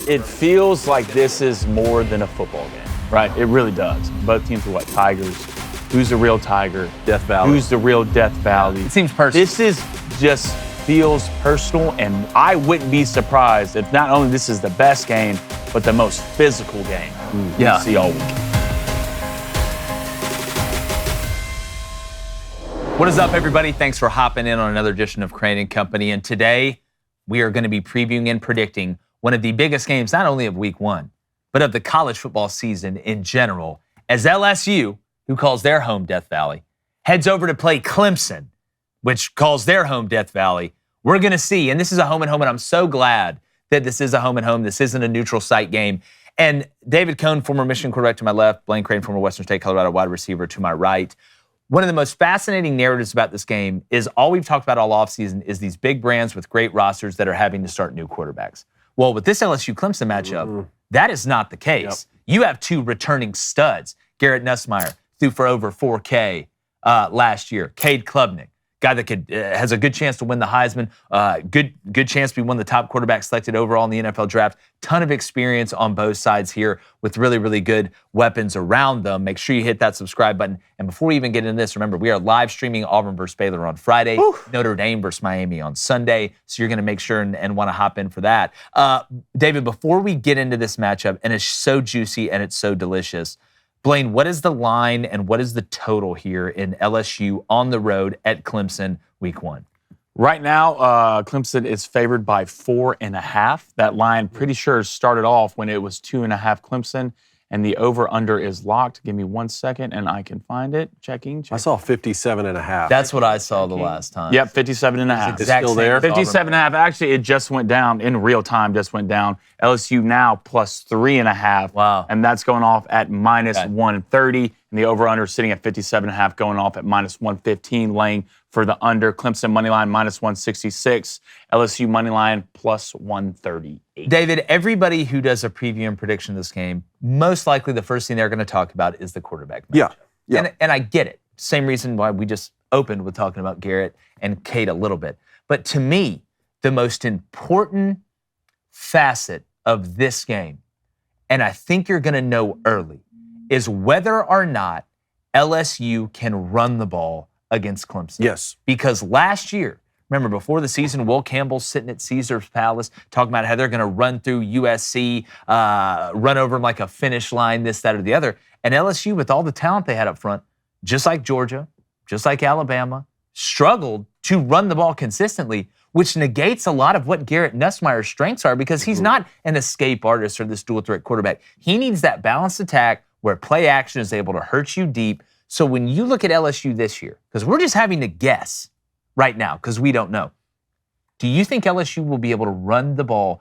It feels like this is more than a football game, right? It really does. Both teams are what? Tigers. Who's the real Tiger? Death Valley. Who's the real Death Valley? It seems personal. This is just feels personal, and I wouldn't be surprised if not only this is the best game, but the most physical game we see all week. What is up, everybody? Thanks for hopping in on another edition of Crain and Company. And today, we are going to be previewing and predicting one of the biggest games, not only of Week 1, but of the college football season in general, as LSU, who calls their home Death Valley, heads over to play Clemson, which calls their home Death Valley. We're going to see, and this is a home and home, and I'm so glad that this is a home and home. This isn't a neutral site game. And David Cohn, former Michigan quarterback to my left, Blaine Crain, former Western State Colorado wide receiver to my right. One of the most fascinating narratives about this game is all we've talked about all offseason is these big brands with great rosters that are having to start new quarterbacks. Well, with this LSU-Clemson matchup, that is not the case. You have two returning studs. Garrett Nussmeier threw for over 4K last year. Cade Klubnik, guy that has a good chance to win the Heisman, good chance to be one of the top quarterbacks selected overall in the NFL draft. Ton of experience on both sides here with really, really good weapons around them. Make sure you hit that subscribe button. And before we even get into this, remember, we are live streaming Auburn versus Baylor on Friday, Notre Dame versus Miami on Sunday. So you're going to make sure and want to hop in for that. David, before we get into this matchup, and it's so juicy and it's so delicious, Blaine, what is the line and what is the total here in LSU on the road at Clemson Week 1? Right now, Clemson is favored by 4.5. That line pretty sure started off when it was 2.5 Clemson, and the over-under is locked. Give me 1 second, and I can find it. Checking. I saw 57.5. That's what I saw the last time. Yep, 57.5. It's still there? 57.5. Actually, it just went down in real time, just went down. LSU now plus 3.5. Wow. And that's going off at minus 130. And the over-under sitting at 57.5, going off at minus 115, laying for the under. Clemson money line minus 166. LSU money line plus 138. David, everybody who does a preview and prediction of this game, most likely the first thing they're going to talk about is the quarterback matchup. Yeah. And I get it. Same reason why we just opened with talking about Garrett and Cade a little bit. But to me, the most important facet of this game, and I think you're going to know early, is whether or not LSU can run the ball against Clemson. Yes. Because last year, remember, before the season, Will Campbell's sitting at Caesar's Palace talking about how they're going to run through USC, run over them like a finish line, this, that, or the other. And LSU, with all the talent they had up front, just like Georgia, just like Alabama, struggled to run the ball consistently, which negates a lot of what Garrett Nussmeier's strengths are because he's not an escape artist or this dual threat quarterback. He needs that balanced attack where play action is able to hurt you deep. So when you look at LSU this year, because we're just having to guess right now because we don't know, do you think LSU will be able to run the ball,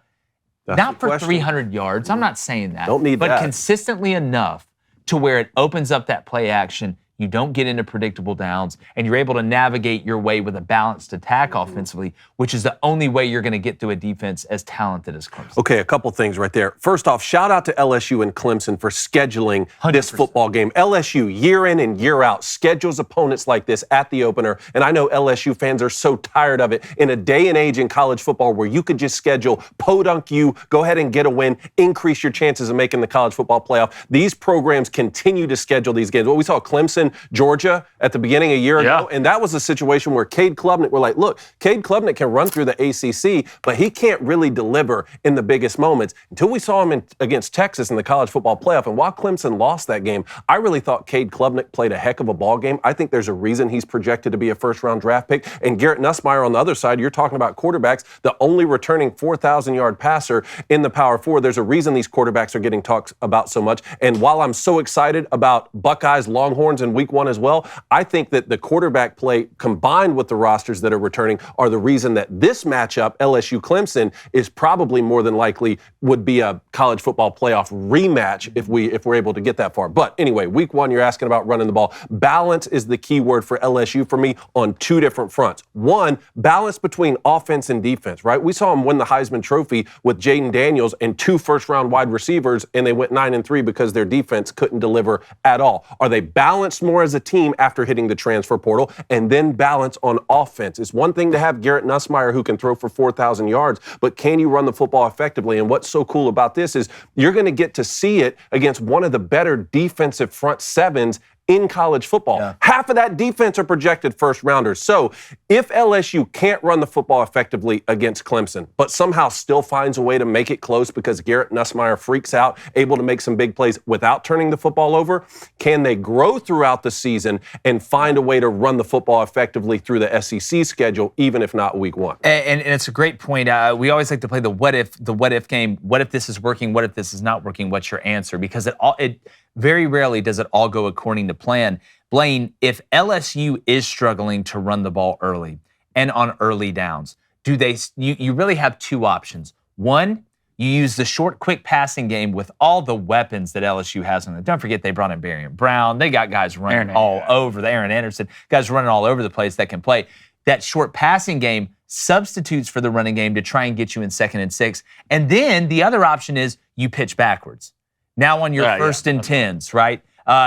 not for 300 yards, I'm not saying that, Don't need but that. consistently enough to where it opens up that play action, you don't get into predictable downs, and you're able to navigate your way with a balanced attack offensively, which is the only way you're going to get through a defense as talented as Clemson? Okay, a couple things right there. First off, shout out to LSU and Clemson for scheduling this 100%. football game. LSU, year in and year out, schedules opponents like this at the opener. And I know LSU fans are so tired of it. In a day and age in college football where you could just schedule podunk you, go ahead and get a win, increase your chances of making the college football playoff. These programs continue to schedule these games. What we saw Clemson, Georgia at the beginning a year ago, and that was a situation where Cade Klubnik, we're like, look, Cade Klubnik can run through the ACC, but he can't really deliver in the biggest moments until we saw him against Texas in the college football playoff. And while Clemson lost that game, I really thought Cade Klubnik played a heck of a ball game. I think there's a reason he's projected to be a first-round draft pick. And Garrett Nussmeier on the other side, you're talking about quarterbacks, the only returning 4,000-yard passer in the Power Four. There's a reason these quarterbacks are getting talked about so much. And while I'm so excited about Buckeyes, Longhorns in Week 1 as well, I think that the quarterback play combined with the rosters that are returning are the reason that this matchup, LSU-Clemson, is probably more than likely would be a college football playoff rematch if we're able to get that far. But anyway, Week 1, you're asking about running the ball. Balance is the key word for LSU for me on two different fronts. One, balance between offense and defense, right? We saw him win the Heisman Trophy with Jaden Daniels and two first-round wide receivers, and they went 9-3 because their defense couldn't deliver at all. Are they balanced more as a team after hitting the transfer portal, and then balance on offense. It's one thing to have Garrett Nussmeier who can throw for 4,000 yards, but can you run the football effectively? And what's so cool about this is you're going to get to see it against one of the better defensive front sevens in college football. Yeah. Half of that defense are projected first rounders. So if LSU can't run the football effectively against Clemson, but somehow still finds a way to make it close because Garrett Nussmeier freaks out, able to make some big plays without turning the football over, can they grow throughout the season and find a way to run the football effectively through the SEC schedule, even if not week one? And it's a great point. We always like to play the what if game. What if this is working? What if this is not working? What's your answer? Because it very rarely does it all go according to plan. Blaine, if LSU is struggling to run the ball early and on early downs, you really have two options. One, you use the short, quick passing game with all the weapons that LSU has on it. Don't forget they brought in Barian Brown. They got guys running Aaron Anderson, guys running all over the place that can play. That short passing game substitutes for the running game to try and get you in 2nd and 6. And then the other option is you pitch backwards. Now on your 1st and 10s, right?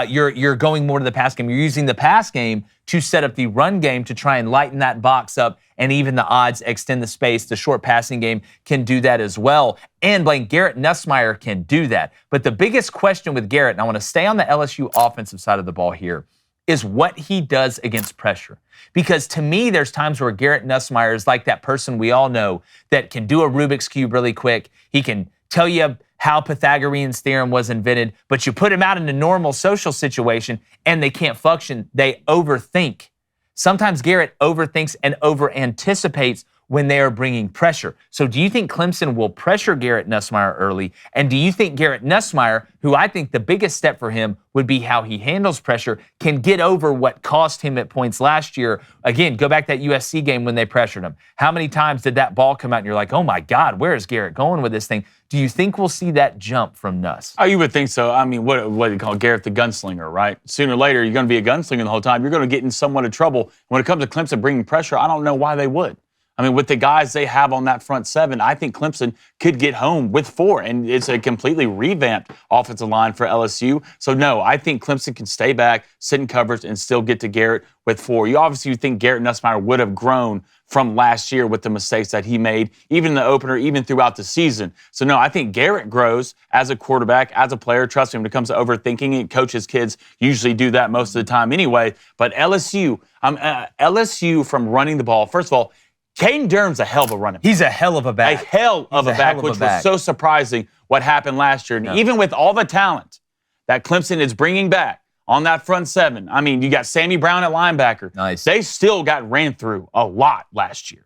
You're going more to the pass game. You're using the pass game to set up the run game to try and lighten that box up and even the odds, extend the space. The short passing game can do that as well. And Blaine, Garrett Nussmeier can do that. But the biggest question with Garrett, and I want to stay on the LSU offensive side of the ball here, is what he does against pressure. Because to me, there's times where Garrett Nussmeier is like that person we all know that can do a Rubik's Cube really quick. He can tell you how Pythagorean's theorem was invented, but you put him out in a normal social situation and they can't function. They overthink. Sometimes Garrett overthinks and over-anticipates when they are bringing pressure. So do you think Clemson will pressure Garrett Nussmeier early? And do you think Garrett Nussmeier, who I think the biggest step for him would be how he handles pressure, can get over what cost him at points last year? Again, go back to that USC game when they pressured him. How many times did that ball come out and you're like, oh my God, where is Garrett going with this thing? Do you think we'll see that jump from Nuss? Oh, you would think so. I mean, what do you call Garrett the gunslinger, right? Sooner or later, you're going to be a gunslinger the whole time. You're going to get in somewhat of trouble. When it comes to Clemson bringing pressure, I don't know why they would. I mean, with the guys they have on that front seven, I think Clemson could get home with 4, and it's a completely revamped offensive line for LSU. So, no, I think Clemson can stay back, sit in coverage, and still get to Garrett with 4. You obviously think Garrett Nussmeier would have grown from last year with the mistakes that he made, even in the opener, even throughout the season. So, no, I think Garrett grows as a quarterback, as a player. Trust me, when it comes to overthinking it, coaches' kids usually do that most of the time anyway. But LSU from running the ball, first of all, Caden Durham's a hell of a runner. He's a hell of a back. A hell of a back, which was so surprising what happened last year. And even with all the talent that Clemson is bringing back on that front seven, I mean, you got Sammy Brown at linebacker. Nice. They still got ran through a lot last year.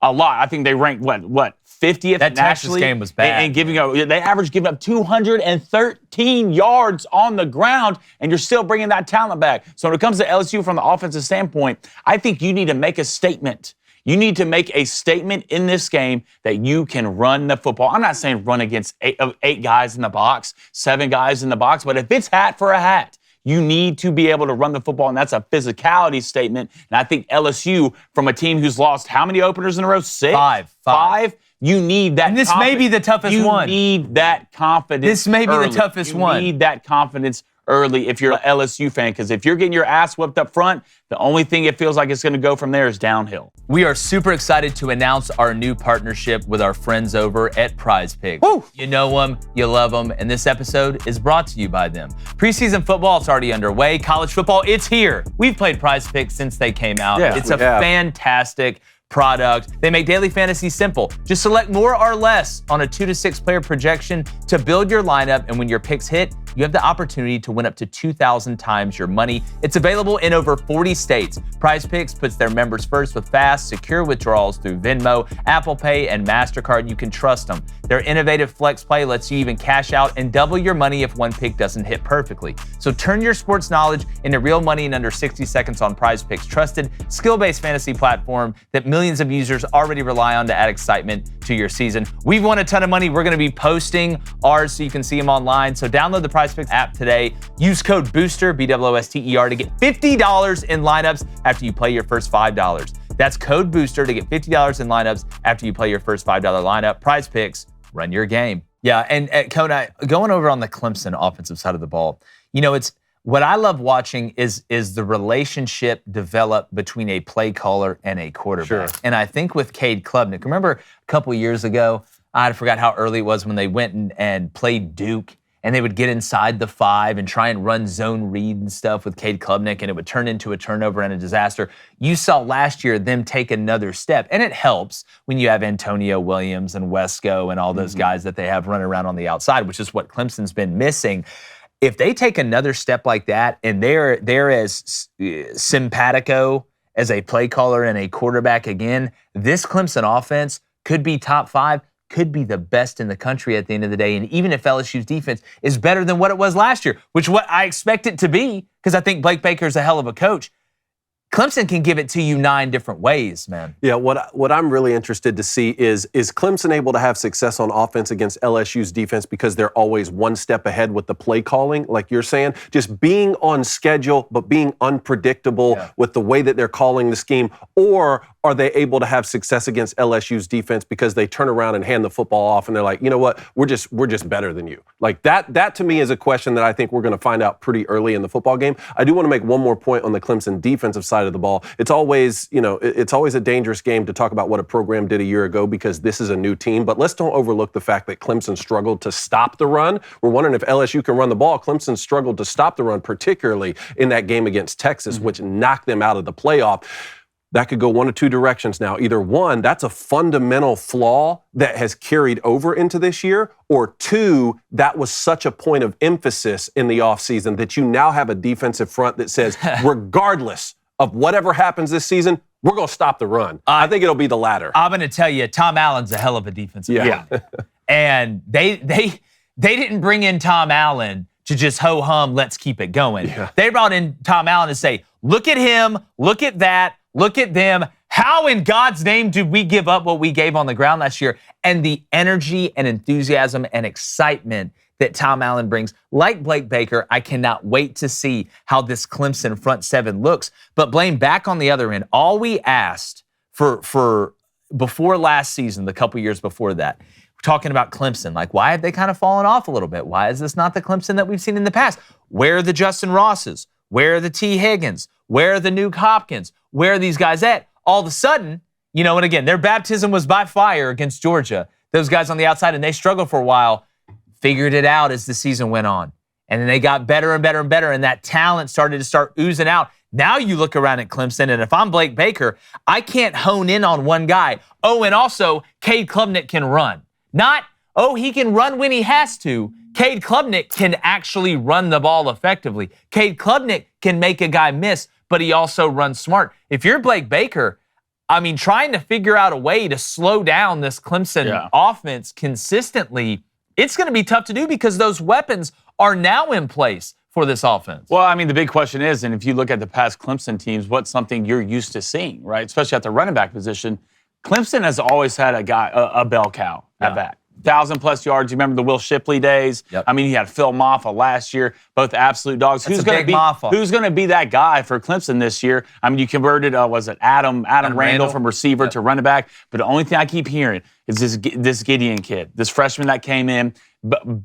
A lot. I think they ranked, what 50th that nationally? That Texas game was bad. And they averaged giving up 213 yards on the ground, and you're still bringing that talent back. So when it comes to LSU from the offensive standpoint, I think you need to make a statement. You need to make a statement in this game that you can run the football. I'm not saying run against eight guys in the box, 7 guys in the box, but if it's hat for a hat, you need to be able to run the football, and that's a physicality statement. And I think LSU, from a team who's lost how many openers in a row? 6? 5. You need that. And this may be the toughest one. You need that confidence. This may be the toughest one. You need that confidence early if you're an LSU fan, because if you're getting your ass whipped up front, the only thing it feels like it's going to go from there is downhill. We are super excited to announce our new partnership with our friends over at Prize Picks. Woo! You know them, you love them, and this episode is brought to you by them. Preseason football, it's already underway. College football, it's here. We've played Prize Picks since they came out. Yeah, it's a fantastic product. They make daily fantasy simple. Just select more or less on a 2 to 6 player projection to build your lineup, and when your picks hit, you have the opportunity to win up to 2,000 times your money. It's available in over 40 states. Prize Picks puts their members first with fast, secure withdrawals through Venmo, Apple Pay, and MasterCard. You can trust them. Their innovative Flex Play lets you even cash out and double your money if one pick doesn't hit perfectly. So turn your sports knowledge into real money in under 60 seconds on Prize Picks, trusted, skill-based fantasy platform that millions of users already rely on to add excitement to your season. We've won a ton of money. We're going to be posting ours so you can see them online. So download the Prize Picks app today. Use code BOOSTER, BOOSTER, to get $50 in lineups after you play your first $5. That's code BOOSTER to get $50 in lineups after you play your first $5 lineup. Prize Picks, run your game. Yeah, and Kona, going over on the Clemson offensive side of the ball, you know, it's What I love watching is the relationship develop between a play caller and a quarterback. Sure. And I think with Cade Klubnik, remember a couple years ago, I forgot how early it was when they went and played Duke, and they would get inside the 5 and try and run zone read and stuff with Cade Klubnik, and it would turn into a turnover and a disaster. You saw last year them take another step, and it helps when you have Antonio Williams and Wesco and all those guys that they have running around on the outside, which is what Clemson's been missing. If they take another step like that, and they're as simpatico as a play caller and a quarterback again, this Clemson offense could be top 5, could be the best in the country at the end of the day. And even if LSU's defense is better than what it was last year, which what I expect it to be, because I think Blake Baker's a hell of a coach, Clemson can give it to you 9 different ways, man. Yeah, what I'm really interested to see is Clemson able to have success on offense against LSU's defense because they're always one step ahead with the play calling, like you're saying, just being on schedule but being unpredictable with the way that they're calling the scheme, or are they able to have success against LSU's defense because they turn around and hand the football off and they're like, you know what, we're just better than you. Like that to me is a question that I think we're going to find out pretty early in the football game. I do want to make one more point on the Clemson defensive side of the ball. It's always, it's always a dangerous game to talk about what a program did a year ago because this is a new team, but let's don't overlook the fact that Clemson struggled to stop the run. We're wondering if LSU can run the ball. Clemson struggled to stop the run, particularly in that game against Texas, which knocked them out of the playoff. That could go one of two directions now. Either one, that's a fundamental flaw that has carried over into this year, or two, that was such a point of emphasis in the offseason that you now have a defensive front that says, regardless of whatever happens this season, we're going to stop the run. I think it'll be the latter. I'm going to tell you, Tom Allen's a hell of a defensive player. And they didn't bring in Tom Allen to just ho-hum, let's keep it going. Yeah. They brought in Tom Allen to say, look at him, look at that, look at them. How in God's name did we give up what we gave on the ground last year? And the energy and enthusiasm and excitement that Tom Allen brings, like Blake Baker, I cannot wait to see how this Clemson front 7 looks. But Blaine, back on the other end, all we asked for before last season, the couple years before that, we're talking about Clemson. Like, why have they kind of fallen off a little bit? Why is this not the Clemson that we've seen in the past? Where are the Justin Rosses? Where are the T. Higgins? Where are the Nuke Hopkins? Where are these guys at? All of a sudden, and again, their baptism was by fire against Georgia. Those guys on the outside, and they struggled for a while, figured it out as the season went on. And then they got better and better and better, and that talent started to start oozing out. Now you look around at Clemson, and if I'm Blake Baker, I can't hone in on one guy. Oh, and also, Cade Klubnik can run. Not, he can run when he has to. Cade Klubnik can actually run the ball effectively. Cade Klubnik can make a guy miss, but he also runs smart. If you're Blake Baker, trying to figure out a way to slow down this Clemson offense consistently, it's going to be tough to do because those weapons are now in place for this offense. Well, the big question is, and if you look at the past Clemson teams, what's something you're used to seeing, right? Especially at the running back position. Clemson has always had a guy, a bell cow at back. 1,000+ yards. You remember the Will Shipley days? Yep. He had Phil Maffa last year, both absolute dogs. Who's going to be that guy for Clemson this year? You converted, was it Adam Randall from receiver to running back? But the only thing I keep hearing is this Gideon kid, this freshman that came in,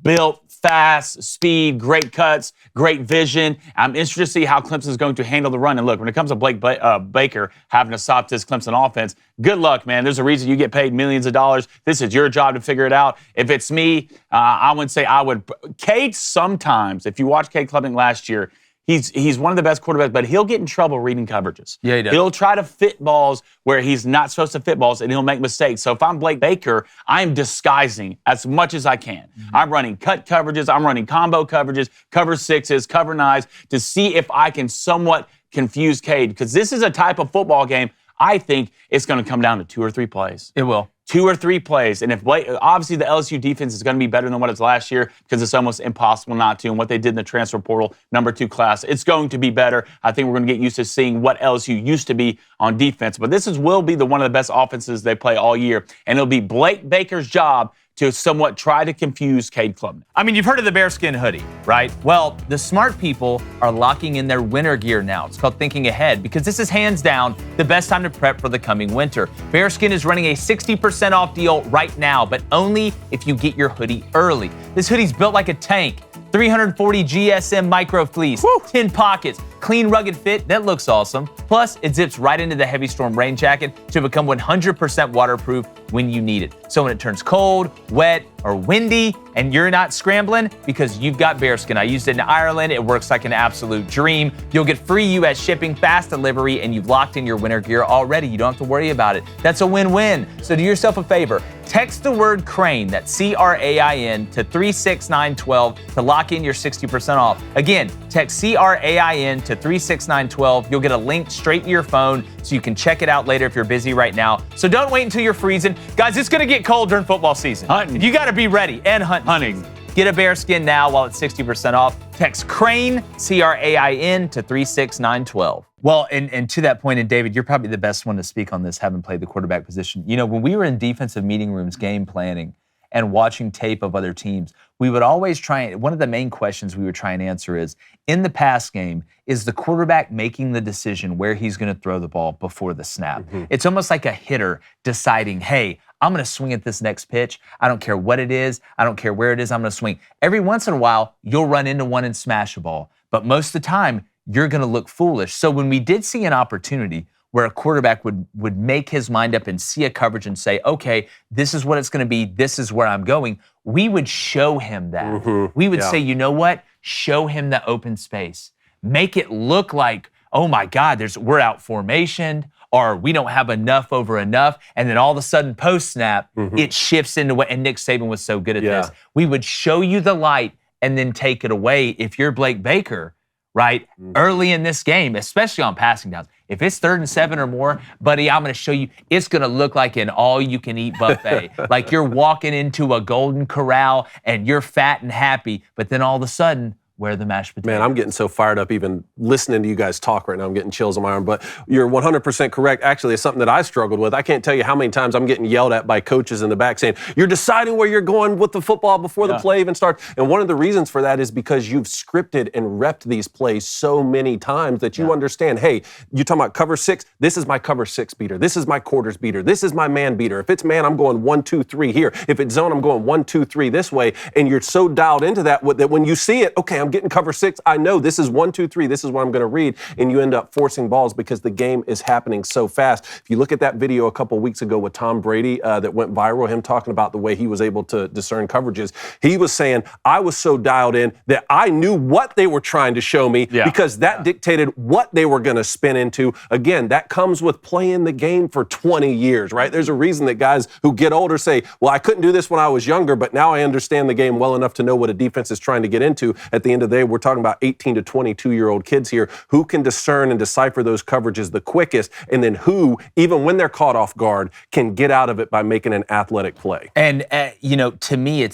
built fast, speed, great cuts, great vision. I'm interested to see how Clemson is going to handle the run. And look, when it comes to Blake Baker having to stop this Clemson offense, good luck, man. There's a reason you get paid millions of dollars. This is your job to figure it out. If it's me, I would say I would. Cade sometimes, if you watch Cade Klubnik last year, he's one of the best quarterbacks, but he'll get in trouble reading coverages. Yeah, he does. He'll try to fit balls where he's not supposed to fit balls, and he'll make mistakes. So if I'm Blake Baker, I'm disguising as much as I can. Mm-hmm. I'm running cut coverages. I'm running combo coverages, cover 6s, cover 9s to see if I can somewhat confuse Cade, because this is a type of football game I think it's going to come down to 2 or 3 plays. It will. 2 or 3 plays. And if obviously the LSU defense is going to be better than what it's last year because it's almost impossible not to. And what they did in the transfer portal, number 2 class, it's going to be better. I think we're going to get used to seeing what LSU used to be on defense. But will be one of the best offenses they play all year. And it'll be Blake Baker's job to somewhat try to confuse Cade Klubnik. You've heard of the bearskin hoodie, right? Well, the smart people are locking in their winter gear now. It's called thinking ahead because this is hands down the best time to prep for the coming winter. Bearskin is running a 60% off deal right now, but only if you get your hoodie early. This hoodie's built like a tank. 340 GSM micro fleece, 10 pockets, clean, rugged fit that looks awesome. Plus, it zips right into the heavy storm rain jacket to become 100% waterproof when you need it. So when it turns cold, wet, or windy, and you're not scrambling because you've got bearskin. I used it in Ireland. It works like an absolute dream. You'll get free U.S. shipping, fast delivery, and you've locked in your winter gear already. You don't have to worry about it. That's a win-win. So do yourself a favor. Text the word Crain, that's C-R-A-I-N, to 36912 to lock in your 60% off. Again, text C-R-A-I-N to 36912. You'll get a link straight to your phone so you can check it out later if you're busy right now. So don't wait until you're freezing. Guys, it's going to get cold during football season. Hunting. You got to be ready, and hunting. Get a bearskin now while it's 60% off. Text Crain, C-R-A-I-N, to 36912. Well, and to that point, and David, you're probably the best one to speak on this, having played the quarterback position. You know, when we were in defensive meeting rooms, game planning, and watching tape of other teams, we would always one of the main questions we would try and answer is, in the pass game, is the quarterback making the decision where he's going to throw the ball before the snap? It's almost like a hitter deciding, hey, I'm going to swing at this next pitch. I don't care what it is. I don't care where it is. I'm going to swing. Every once in a while, you'll run into one and smash a ball. But most of the time, you're going to look foolish. So when we did see an opportunity where a quarterback would make his mind up and see a coverage and say, okay, this is what it's going to be. This is where I'm going. We would show him that. We would say, you know what? Show him the open space. Make it look like, oh my God, we're out formation, or we don't have enough over enough. And then all of a sudden, post-snap, it shifts into what, and Nick Saban was so good at this. We would show you the light and then take it away. If you're Blake Baker, right, early in this game, especially on passing downs, if it's 3rd and 7 or more, buddy, I'm going to show you, it's going to look like an all-you-can-eat buffet. Like you're walking into a Golden Corral and you're fat and happy, but then all of a sudden, where are the mashed potatoes? Man, I'm getting so fired up even listening to you guys talk right now. I'm getting chills on my arm. But you're 100% correct. Actually, it's something that I struggled with. I can't tell you how many times I'm getting yelled at by coaches in the back saying, you're deciding where you're going with the football before the play even starts. And one of the reasons for that is because you've scripted and repped these plays so many times that you understand, hey, you're talking about cover 6. This is my cover 6 beater. This is my quarters beater. This is my man beater. If it's man, I'm going 1, 2, 3 here. If it's zone, I'm going 1, 2, 3 this way. And you're so dialed into that when you see it, okay, I'm getting cover 6. I know this is 1, 2, 3. This is what I'm going to read. And you end up forcing balls because the game is happening so fast. If you look at that video a couple weeks ago with Tom Brady that went viral, him talking about the way he was able to discern coverages, he was saying, I was so dialed in that I knew what they were trying to show me because that dictated what they were going to spin into. Again, that comes with playing the game for 20 years, right? There's a reason that guys who get older say, well, I couldn't do this when I was younger, but now I understand the game well enough to know what a defense is trying to get into. At the end of the day, we're talking about 18 to 22-year-old kids here who can discern and decipher those coverages the quickest, and then who, even when they're caught off guard, can get out of it by making an athletic play. And, to me,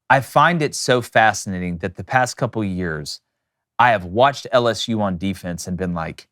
I find it so fascinating that the past couple years, I have watched LSU on defense and been like,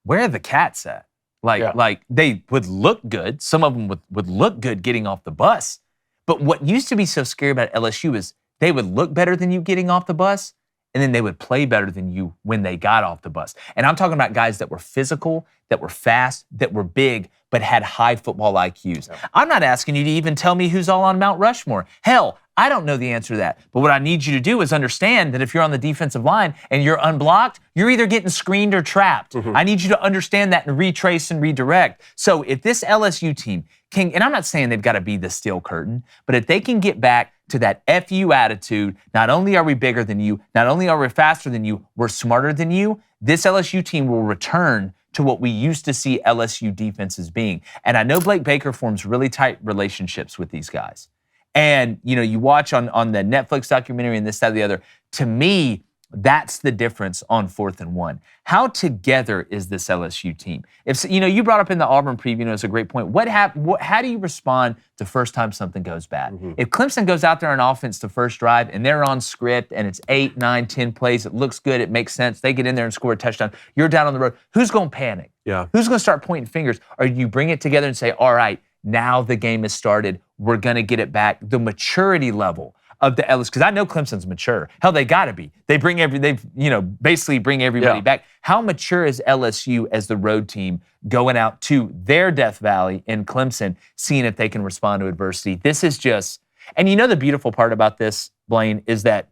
where are the cats at? Like they would look good. Some of them would look good getting off the bus. But what used to be so scary about LSU is they would look better than you getting off the bus, and then they would play better than you when they got off the bus. And I'm talking about guys that were physical, that were fast, that were big, but had high football IQs. Yeah. I'm not asking you to even tell me who's all on Mount Rushmore. Hell, I don't know the answer to that. But what I need you to do is understand that if you're on the defensive line and you're unblocked, you're either getting screened or trapped. I need you to understand that and retrace and redirect. So if this LSU team can, and I'm not saying they've got to be the steel curtain, but if they can get back to that FU attitude, not only are we bigger than you, not only are we faster than you, we're smarter than you, this LSU team will return to what we used to see LSU defenses being. And I know Blake Baker forms really tight relationships with these guys. And, you watch on the Netflix documentary and this, that, the other. To me, that's the difference on 4th and 1. How together is this LSU team? If you brought up in the Auburn preview, it was a great point. How do you respond the first time something goes bad? If Clemson goes out there on offense the first drive and they're on script and it's 8, 9, 10 plays, it looks good, it makes sense, they get in there and score a touchdown, you're down on the road, who's going to panic? Yeah. Who's going to start pointing fingers? Or you bring it together and say, all right, now the game has started, we're going to get it back. The maturity level of the LSU, because I know Clemson's mature. Hell, they got to be. They basically bring everybody back. How mature is LSU as the road team going out to their Death Valley in Clemson, seeing if they can respond to adversity? This is just, And you know the beautiful part about this, Blaine, is that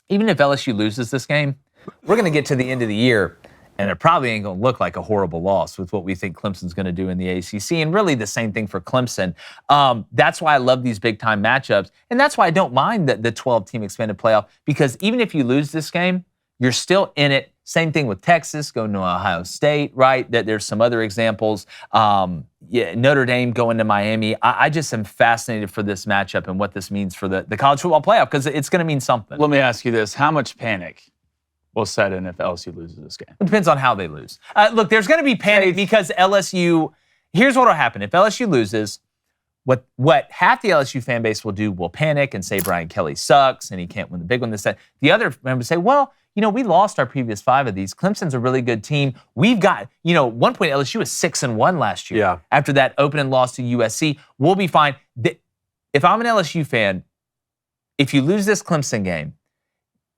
even if LSU loses this game, we're going to get to the end of the year, and it probably ain't going to look like a horrible loss with what we think Clemson's going to do in the ACC, and really the same thing for Clemson. That's why I love these big-time matchups, and that's why I don't mind the 12-team expanded playoff, because even if you lose this game, you're still in it. Same thing with Texas going to Ohio State, right? That there's some other examples. Notre Dame going to Miami. I just am fascinated for this matchup and what this means for the college football playoff, because it's going to mean something. Let me ask you this. How much panic will set in if LSU loses this game? It depends on how they lose. Look, there's going to be panic because LSU, here's what will happen. If LSU loses, what half the LSU fan base will do will panic and say Brian Kelly sucks and he can't win the big one this time. The other members say, well, we lost our previous 5 of these. Clemson's a really good team. We've got, one point LSU was 6-1 last year. Yeah. After that opening loss to USC, we'll be fine. If I'm an LSU fan, if you lose this Clemson game,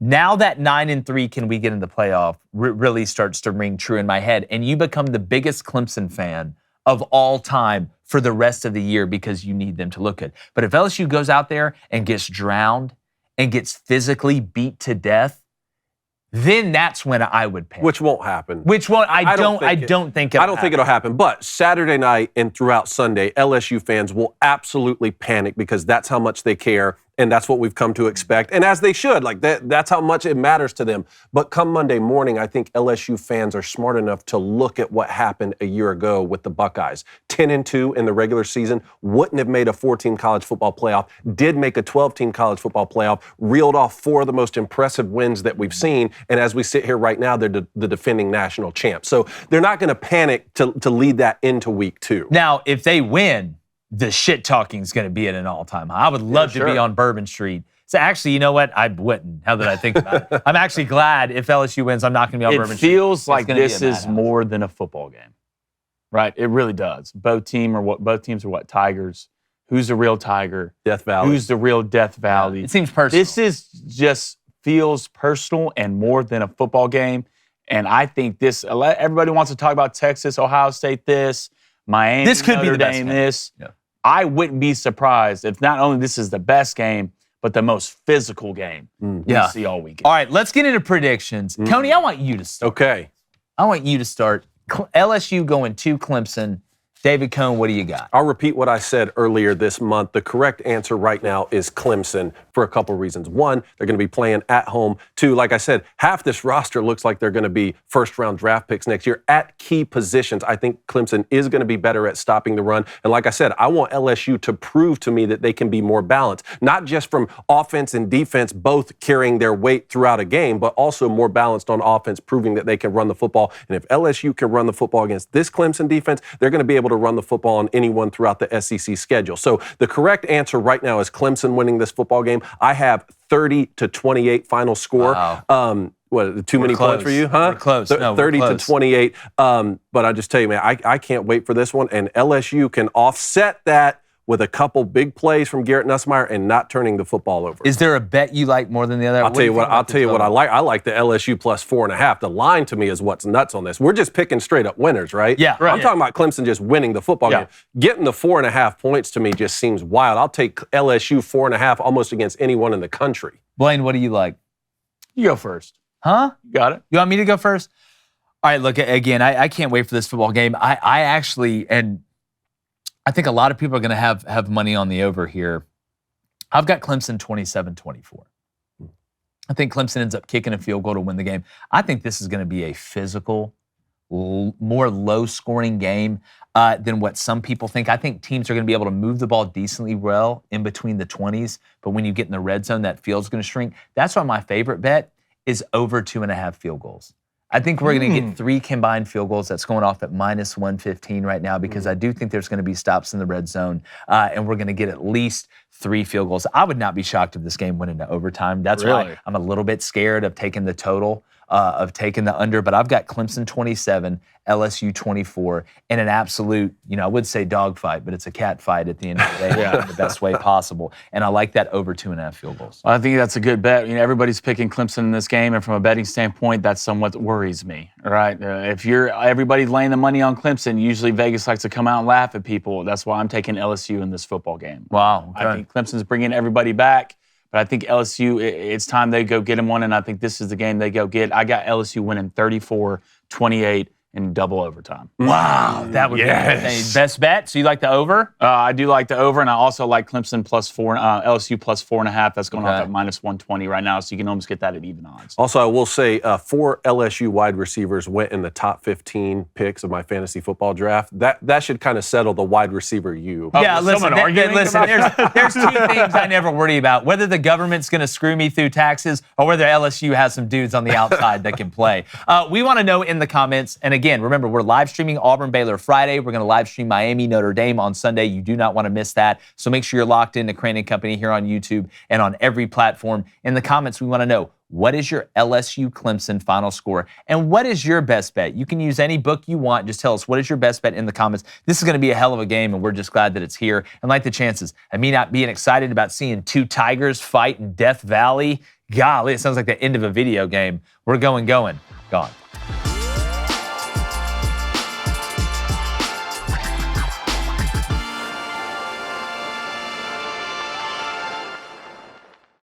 now that 9-3 can we get in the playoff really starts to ring true in my head, and you become the biggest Clemson fan of all time for the rest of the year because you need them to look good. But if LSU goes out there and gets drowned and gets physically beat to death, then that's when I would panic. Which won't happen. I don't think it'll happen. But Saturday night and throughout Sunday, LSU fans will absolutely panic because that's how much they care. And that's what we've come to expect. And as they should, that's how much it matters to them. But come Monday morning, I think LSU fans are smart enough to look at what happened a year ago with the Buckeyes. 10-2 in the regular season, wouldn't have made a 4-team college football playoff, did make a 12-team college football playoff, reeled off 4 of the most impressive wins that we've seen. And as we sit here right now, they're the defending national champs. So they're not going to panic to lead that into week 2. Now, if they win, the shit talking is going to be at an all-time high. I would love to be on Bourbon Street. So actually, you know what? I wouldn't. Now that I think about it, I'm actually glad if LSU wins, I'm not going to be on Bourbon Street. It feels like this is more than a football game, right? It really does. Both teams are what? Tigers. Who's the real Tiger? Death Valley. Who's the real Death Valley? It seems personal. This is just feels personal and more than a football game. And I think everybody wants to talk about Texas, Ohio State, Miami, this could Notre be the best Dame, game. Yeah. I wouldn't be surprised if not only this is the best game, but the most physical game we see all weekend. All right, let's get into predictions. Coney, I want you to start. Okay. I want you to start. LSU going to Clemson. David Cohn, what do you got? I'll repeat what I said earlier this month. The correct answer right now is Clemson for a couple reasons. 1, they're going to be playing at home. 2, like I said, half this roster looks like they're going to be first-round draft picks next year at key positions. I think Clemson is going to be better at stopping the run. And like I said, I want LSU to prove to me that they can be more balanced, not just from offense and defense both carrying their weight throughout a game, but also more balanced on offense, proving that they can run the football. And if LSU can run the football against this Clemson defense, they're going to be able to run the football on anyone throughout the SEC schedule. So the correct answer right now is Clemson winning this football game. I have 30-28 final score. Wow. Too many points for you, huh? We're close. 30-28. But I just tell you, man, I can't wait for this one. And LSU can offset that with a couple big plays from Garrett Nussmeier and not turning the football over. Is there a bet you like more than the other? I'll tell you what I like. I like the LSU plus 4.5. The line to me is what's nuts on this. We're just picking straight up winners, right? Yeah. Right. I'm talking about Clemson just winning the football game. Getting the 4.5 points to me just seems wild. I'll take LSU 4.5 almost against anyone in the country. Blaine, what do you like? You go first. Huh? You got it. You want me to go first? All right, look, again, I can't wait for this football game. I actually, and I think a lot of people are going to have money on the over here. I've got Clemson 27-24. I think Clemson ends up kicking a field goal to win the game. I think this is going to be a physical, more low-scoring game than what some people think. I think teams are going to be able to move the ball decently well in between the 20s, but when you get in the red zone, that field's going to shrink. That's why my favorite bet is over 2.5 field goals. I think we're going to get 3 combined field goals. That's going off at minus 115 right now because I do think there's going to be stops in the red zone, and we're going to get at least 3 field goals. I would not be shocked if this game went into overtime. That's why I'm a little bit scared of taking the total of taking the under, but I've got Clemson 27, LSU 24, in an absolute, I would say dogfight, but it's a cat fight at the end of the day in the best way possible. And I like that over 2.5 field goals. I think that's a good bet. Everybody's picking Clemson in this game, and from a betting standpoint, that's somewhat worries me. All right, if everybody's laying the money on Clemson, usually Vegas likes to come out and laugh at people. That's why I'm taking LSU in this football game. Wow. Okay. I think Clemson's bringing everybody back. But I think LSU, it's time they go get them one, and I think this is the game they go get. I got LSU winning 34-28 in double overtime. Wow, that would be best bet. So you like the over? I do like the over, and I also like Clemson LSU plus 4.5. That's going off at minus 120 right now, so you can almost get that at even odds. Also, I will say 4 LSU wide receivers went in the top 15 picks of my fantasy football draft. That should kind of settle the wide receiver you. Yeah, listen, there's 2 things I never worry about, whether the government's going to screw me through taxes or whether LSU has some dudes on the outside that can play. We want to know in the comments, and again, remember, we're live streaming Auburn-Baylor Friday. We're going to live stream Miami-Notre Dame on Sunday. You do not want to miss that. So make sure you're locked into Crain & Company here on YouTube and on every platform. In the comments, we want to know, what is your LSU-Clemson final score? And what is your best bet? You can use any book you want. Just tell us, what is your best bet in the comments? This is going to be a hell of a game, and we're just glad that it's here. And like the chances of me not being excited about seeing 2 Tigers fight in Death Valley, golly, it sounds like the end of a video game. We're gone.